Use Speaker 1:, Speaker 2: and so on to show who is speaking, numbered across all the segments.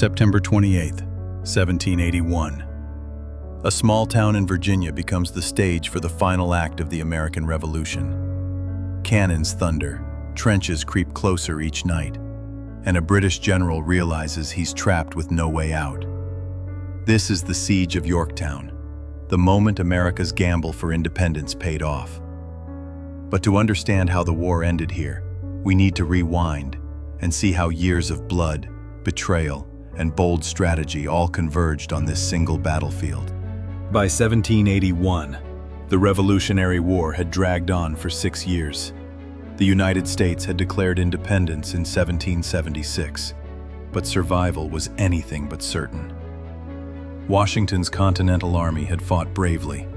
Speaker 1: September 28, 1781. A small town in Virginia becomes the stage for the final act of the American Revolution. Cannons thunder, trenches creep closer each night, and a British general realizes he's trapped with no way out. This is the siege of Yorktown, the moment America's gamble for independence paid off. But to understand how the war ended here, we need to rewind and see how years of blood, betrayal, and bold strategy all converged on this single battlefield. By 1781, the Revolutionary War had dragged on for 6 years. The United States had declared independence in 1776, but survival was anything but certain. Washington's Continental Army had fought bravely,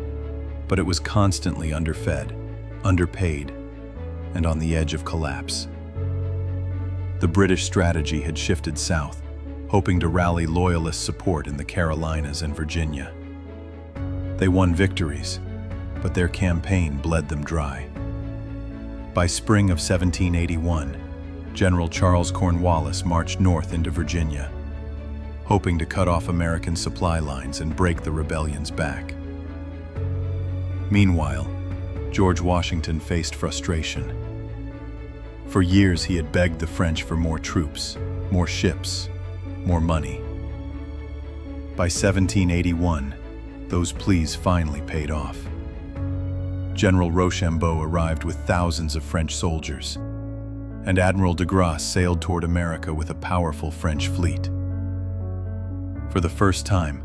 Speaker 1: but it was constantly underfed, underpaid, and on the edge of collapse. The British strategy had shifted south, hoping to rally Loyalist support in the Carolinas and Virginia. They won victories, but their campaign bled them dry. By spring of 1781, General Charles Cornwallis marched north into Virginia, hoping to cut off American supply lines and break the rebellion's back. Meanwhile, George Washington faced frustration. For years he had begged the French for more troops, more ships, more money. By 1781, those pleas finally paid off. General Rochambeau arrived with thousands of French soldiers, and Admiral de Grasse sailed toward America with a powerful French fleet. For the first time,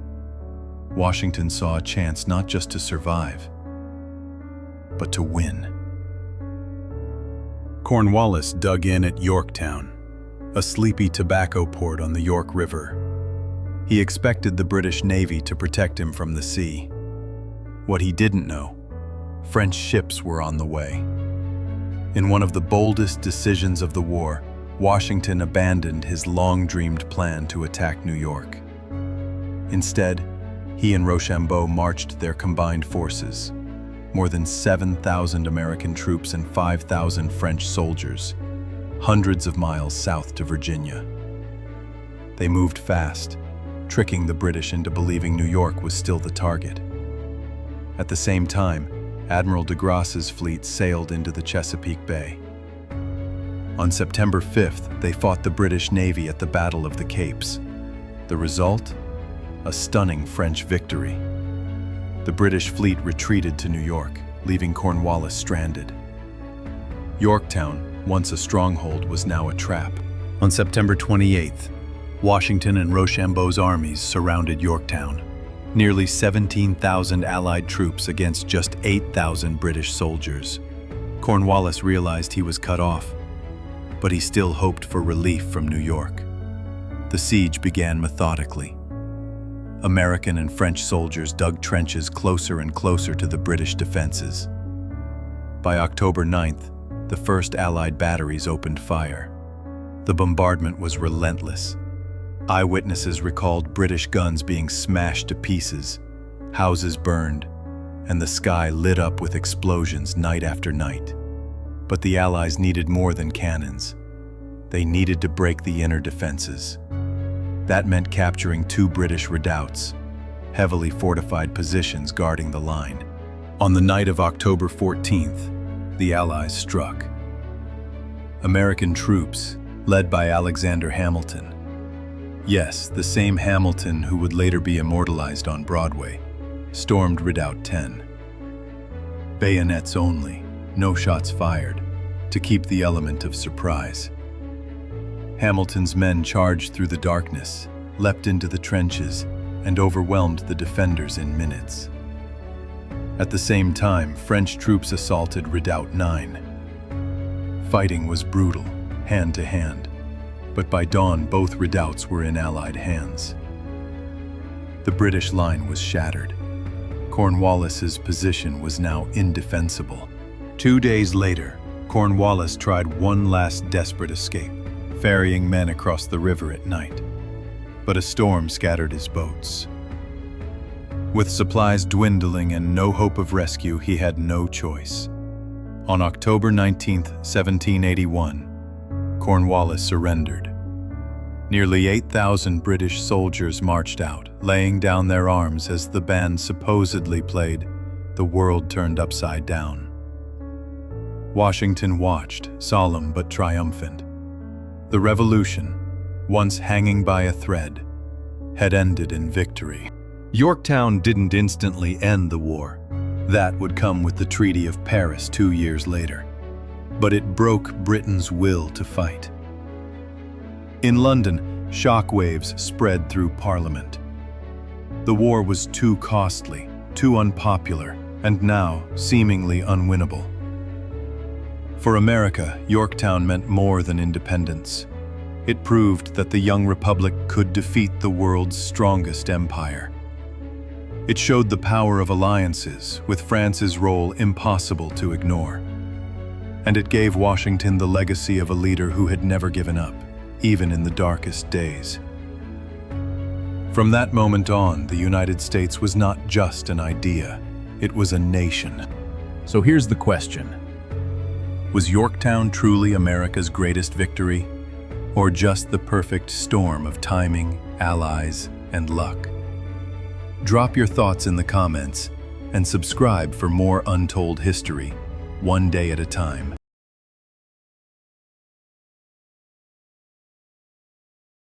Speaker 1: Washington saw a chance not just to survive, but to win. Cornwallis dug in at Yorktown, a sleepy tobacco port on the York River. He expected the British Navy to protect him from the sea. What he didn't know, French ships were on the way. In one of the boldest decisions of the war, Washington abandoned his long-dreamed plan to attack New York. Instead, he and Rochambeau marched their combined forces, more than 7,000 American troops and 5,000 French soldiers, hundreds of miles south to Virginia. They moved fast, tricking the British into believing New York was still the target. At the same time, Admiral de Grasse's fleet sailed into the Chesapeake Bay. On September 5th, they fought the British Navy at the Battle of the Capes. The result? A stunning French victory. The British fleet retreated to New York, leaving Cornwallis stranded. Yorktown, once a stronghold, was now a trap. On September 28th, Washington and Rochambeau's armies surrounded Yorktown. Nearly 17,000 Allied troops against just 8,000 British soldiers. Cornwallis realized he was cut off, but he still hoped for relief from New York. The siege began methodically. American and French soldiers dug trenches closer and closer to the British defenses. By October 9th, the first Allied batteries opened fire. The bombardment was relentless. Eyewitnesses recalled British guns being smashed to pieces, houses burned, and the sky lit up with explosions night after night. But the Allies needed more than cannons. They needed to break the inner defenses. That meant capturing 2 British redoubts, heavily fortified positions guarding the line. On the night of October 14th, the Allies struck. American troops, led by Alexander Hamilton. Yes, the same Hamilton who would later be immortalized on Broadway, stormed Redoubt 10. Bayonets only, no shots fired, to keep the element of surprise. Hamilton's men charged through the darkness, leapt into the trenches, and overwhelmed the defenders in minutes. At the same time, French troops assaulted Redoubt 9. Fighting was brutal, hand to hand, but by dawn both redoubts were in Allied hands. The British line was shattered. Cornwallis's position was now indefensible. 2 days later, Cornwallis tried one last desperate escape, ferrying men across the river at night. But a storm scattered his boats. With supplies dwindling and no hope of rescue, he had no choice. On October 19, 1781, Cornwallis surrendered. Nearly 8,000 British soldiers marched out, laying down their arms as the band supposedly played "The World Turned Upside Down." Washington watched, solemn but triumphant. The revolution, once hanging by a thread, had ended in victory. Yorktown didn't instantly end the war. That would come with the Treaty of Paris 2 years later. But it broke Britain's will to fight. In London, shockwaves spread through Parliament. The war was too costly, too unpopular, and now seemingly unwinnable. For America, Yorktown meant more than independence. It proved that the young republic could defeat the world's strongest empire. It showed the power of alliances, with France's role impossible to ignore. And it gave Washington the legacy of a leader who had never given up, even in the darkest days. From that moment on, the United States was not just an idea, it was a nation.
Speaker 2: So here's the question.
Speaker 1: Was Yorktown truly America's greatest victory, or just the perfect storm of timing, allies, and luck? Drop your thoughts in the comments and subscribe for more untold history, one day at a time.